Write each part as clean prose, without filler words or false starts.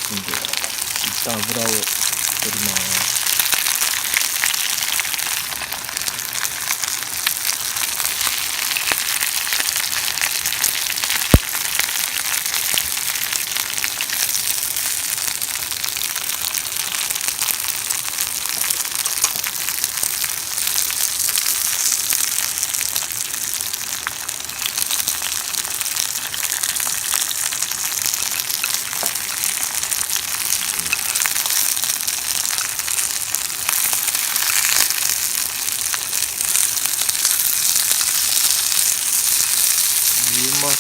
ますんで、一旦油を取ります。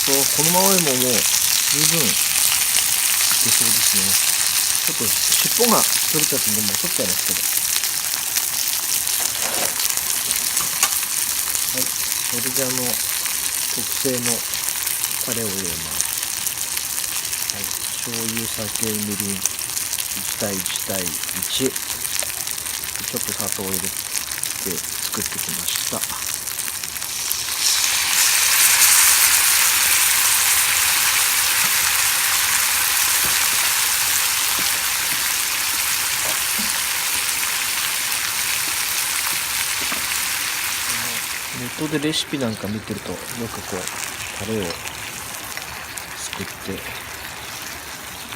このままでももう十分いけそうですね。ちょっと尻尾が取れちゃってんで、もう取っちゃいますけど。はい。それで特製のタレを入れます。はい。醤油、酒、みりん、1対1対1。ちょっと砂糖を入れて作ってきました。ネットでレシピなんか見てるとよくこうタレを作って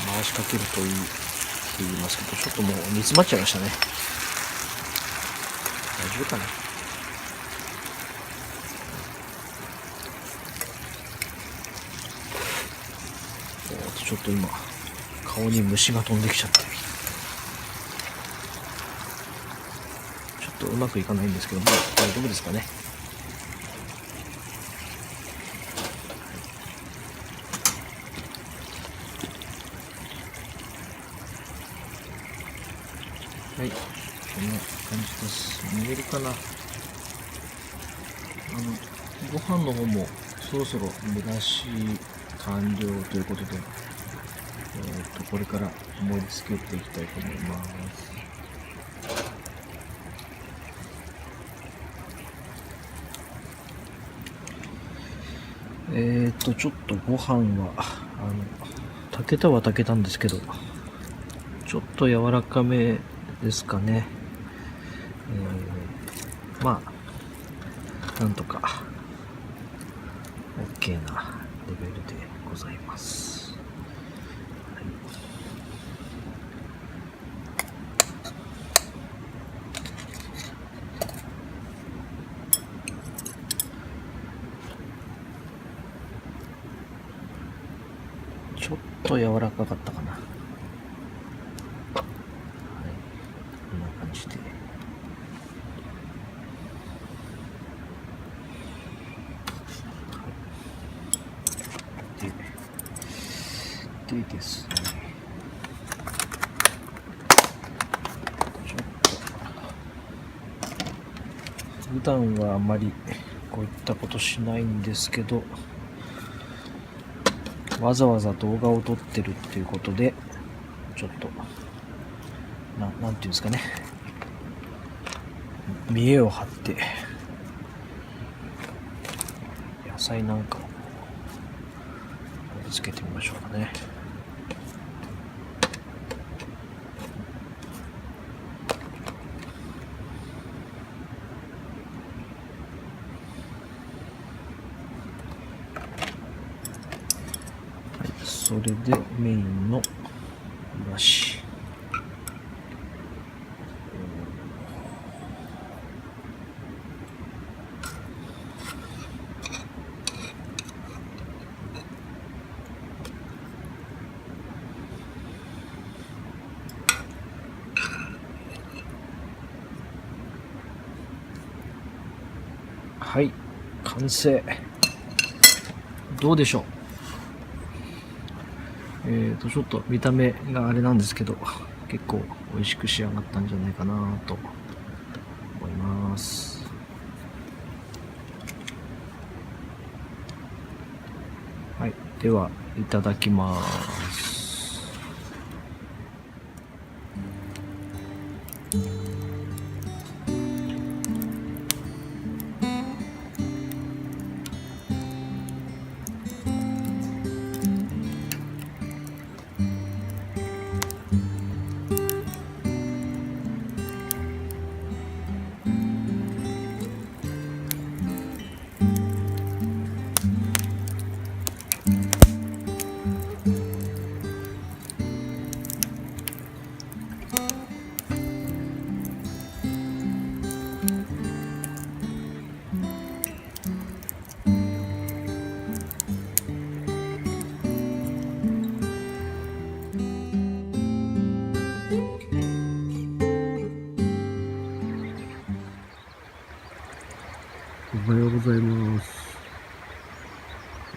回しかけるといいって言いますけど、ちょっともう煮詰まっちゃいましたね。大丈夫かな。ちょっと今顔に虫が飛んできちゃって、ちょっとうまくいかないんですけど、もう大丈夫ですかね。はい、こんな感じです。見えるかな。ご飯の方もそろそろ蒸らし完了ということで、これから盛り付けていきたいと思います。ちょっとご飯は炊けたは炊けたんですけど、ちょっと柔らかめですかね。まあなんとか OK なレベルでございます。はい、ちょっと柔らかかったかな。はい、こんな感じで。でですね、ちょっと普段はあまりこういったことしないんですけど、わざわざ動画を撮ってるっていうことで、ちょっとなんていうんですかね、見栄を張って野菜なんかを盛り付けてみましょうかね。はい、それでメインのイワシ、はい、完成。どうでしょう。ちょっと見た目があれなんですけど、結構美味しく仕上がったんじゃないかなと思います。はい、ではいただきます。おはようございます。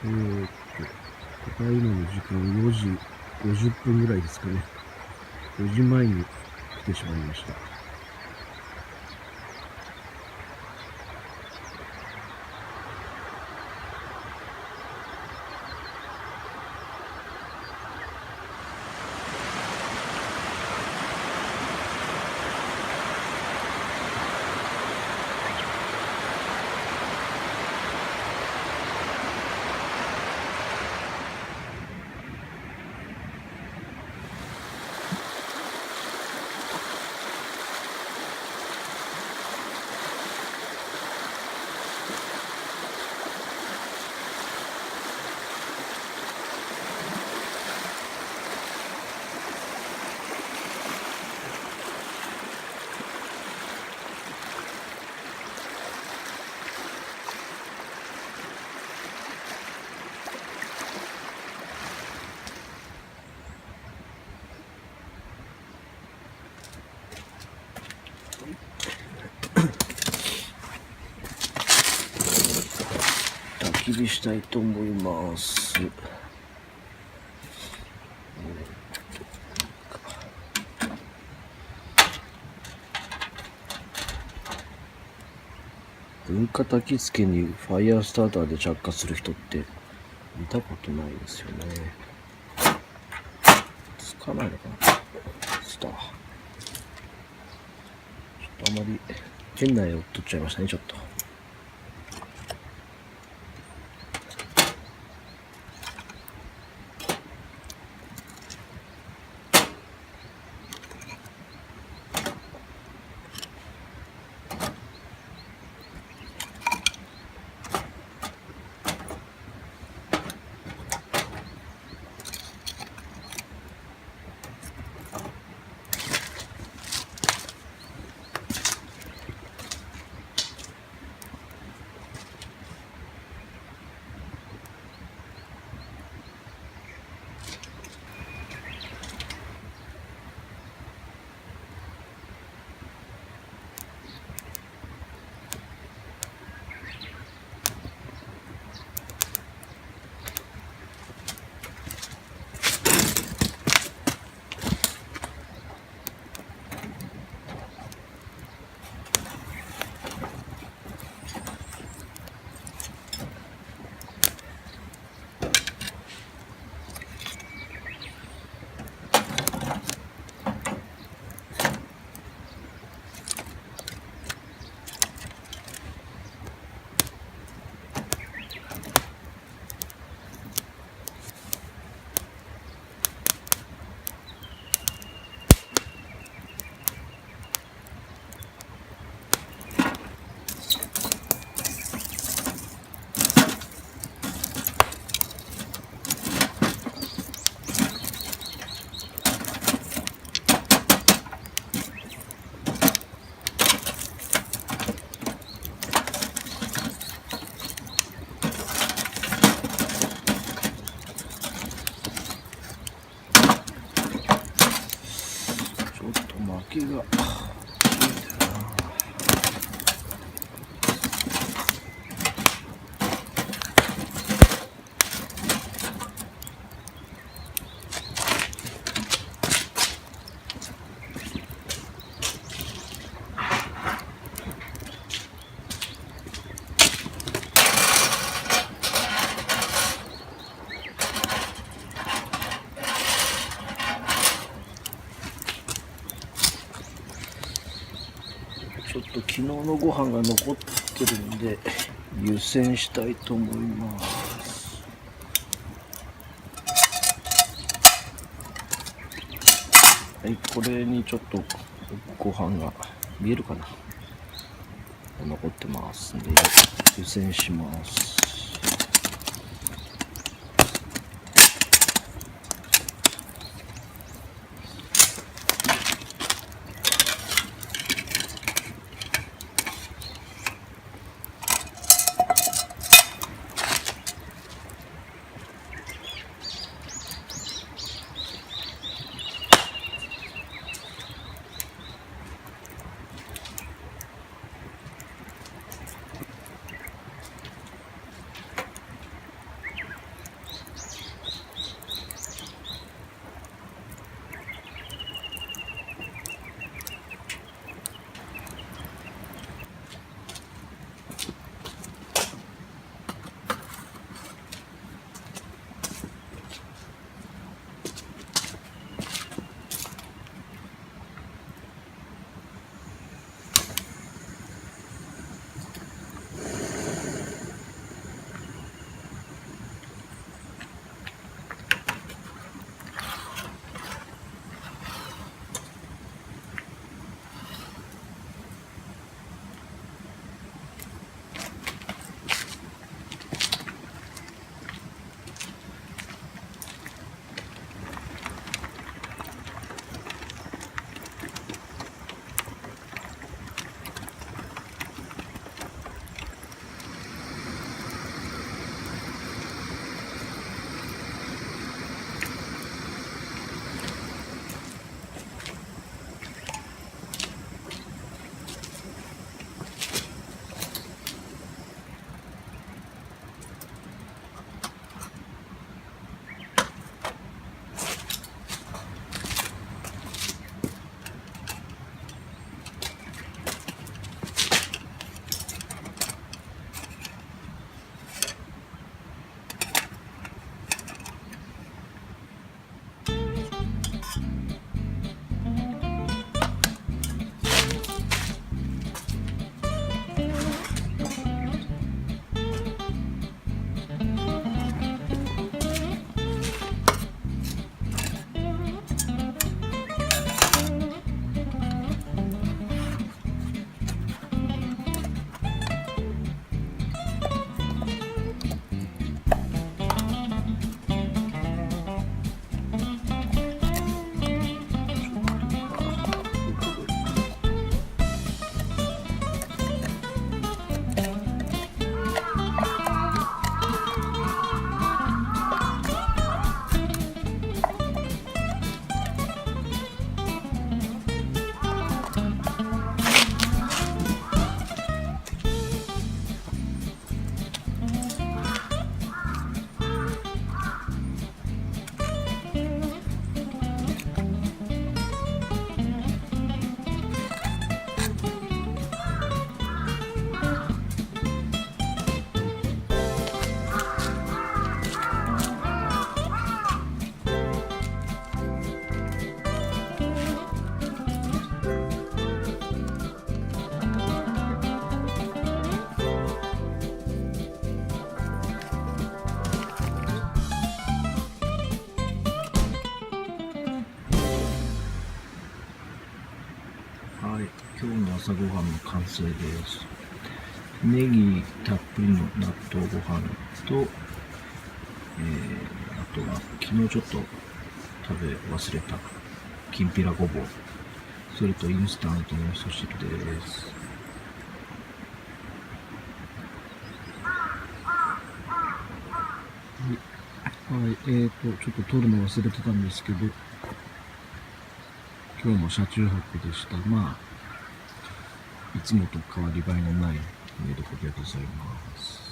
ただいまの時間4時50分ぐらいですかね。4時前に来てしまいました。焚き火したいと思います。文化焚き付けにファイヤースターターで着火する人って見たことないですよね。つかないのかな。スター。ちょっとあまり店内を取っちゃいましたね、ちょっと。薪がちょっと昨日のご飯が残ってるんで湯煎したいと思います。はい、これにちょっとご飯が見えるかな、残ってますんで湯煎します。はい、今日の朝ごはんの完成です。ネギたっぷりの納豆ご飯と、あとは昨日ちょっと食べ忘れたきんぴらごぼう、それとインスタントの味噌汁です。はい、ちょっと撮るの忘れてたんですけど、今日も車中泊でした。まあ、いつもと変わり映えのない寝床でございます。